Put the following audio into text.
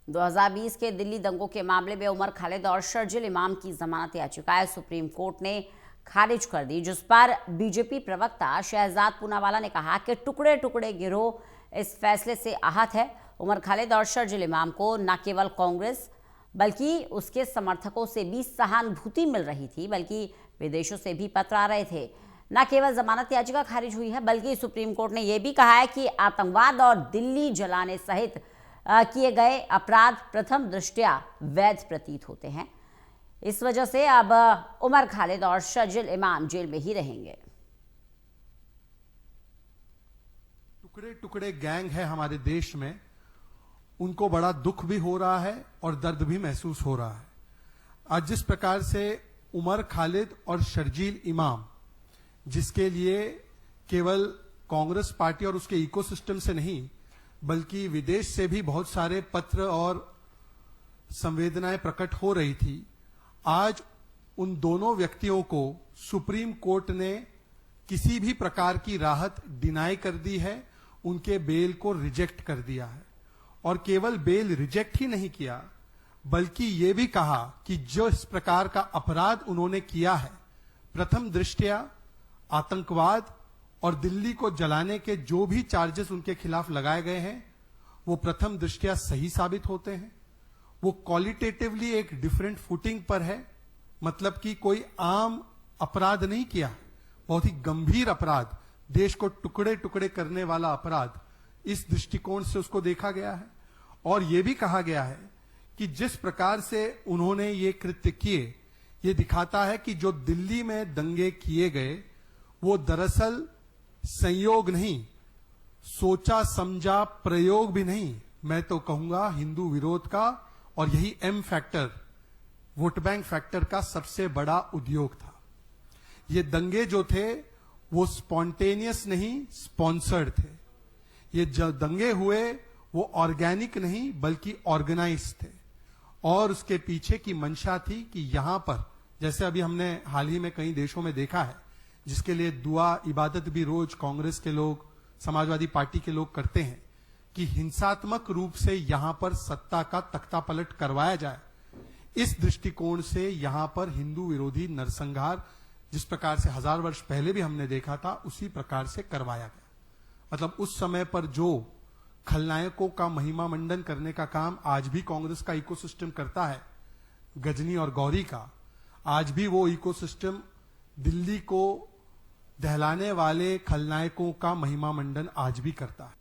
2020 के दिल्ली दंगों के मामले में उमर खालिद और शर्जिल इमाम की जमानत याचिकाएं सुप्रीम कोर्ट ने खारिज कर दी, जिस पर बीजेपी प्रवक्ता शहजाद पूनावाला ने कहा कि टुकड़े टुकड़े गिरोह इस फैसले से आहत है। उमर खालिद और शर्जिल इमाम को न केवल कांग्रेस बल्कि उसके समर्थकों से भी सहानुभूति मिल रही थी, बल्कि विदेशों से भी पत्र आ रहे थे। न केवल जमानत याचिका खारिज हुई है, बल्कि सुप्रीम कोर्ट ने यह भी कहा है कि आतंकवाद और दिल्ली जलाने सहित किए गए अपराध प्रथम दृष्टया वैध प्रतीत होते हैं। इस वजह से अब उमर खालिद और शर्जिल इमाम जेल में ही रहेंगे। टुकड़े टुकड़े गैंग है हमारे देश में, उनको बड़ा दुख भी हो रहा है और दर्द भी महसूस हो रहा है। आज जिस प्रकार से उमर खालिद और शर्जील इमाम, जिसके लिए केवल कांग्रेस पार्टी और उसके इकोसिस्टम से नहीं बल्कि विदेश से भी बहुत सारे पत्र और संवेदनाएं प्रकट हो रही थी, आज उन दोनों व्यक्तियों को सुप्रीम कोर्ट ने किसी भी प्रकार की राहत डिनाई कर दी है, उनके बेल को रिजेक्ट कर दिया है। और केवल बेल रिजेक्ट ही नहीं किया बल्कि ये भी कहा कि जो इस प्रकार का अपराध उन्होंने किया है, प्रथम दृष्टया आतंकवाद और दिल्ली को जलाने के जो भी चार्जेस उनके खिलाफ लगाए गए हैं, वो प्रथम दृष्टया सही साबित होते हैं। वो क्वालिटेटिवली एक डिफरेंट फुटिंग पर है, मतलब कि कोई आम अपराध नहीं किया, बहुत ही गंभीर अपराध, देश को टुकड़े टुकड़े करने वाला अपराध, इस दृष्टिकोण से उसको देखा गया है। और यह भी कहा गया है कि जिस प्रकार से उन्होंने ये कृत्य किए, ये दिखाता है कि जो दिल्ली में दंगे किए गए वो दरअसल संयोग नहीं, सोचा समझा प्रयोग भी नहीं, मैं तो कहूंगा हिंदू विरोध का और यही M factor, vote bank factor का सबसे बड़ा उद्योग था। ये दंगे जो थे वो स्पॉन्टेनियस नहीं, स्पॉन्सर्ड थे। ये जो दंगे हुए वो ऑर्गेनिक नहीं बल्कि ऑर्गेनाइज थे। और उसके पीछे की मंशा थी कि यहां पर, जैसे अभी हमने हाल ही में कई देशों में देखा है, जिसके लिए दुआ इबादत भी रोज कांग्रेस के लोग, समाजवादी पार्टी के लोग करते हैं, कि हिंसात्मक रूप से यहां पर सत्ता का तख्ता पलट करवाया जाए। इस दृष्टिकोण से यहां पर हिंदू विरोधी नरसंहार जिस प्रकार से 1000 वर्ष पहले भी हमने देखा था, उसी प्रकार से करवाया गया। मतलब उस समय पर जो खलनायकों का महिमा मंडन करने का काम आज भी कांग्रेस का इकोसिस्टम करता है, गजनी और गौरी का, आज भी वो इकोसिस्टम दिल्ली को दहलाने वाले खलनायकों का महिमा मंडन आज भी करता है।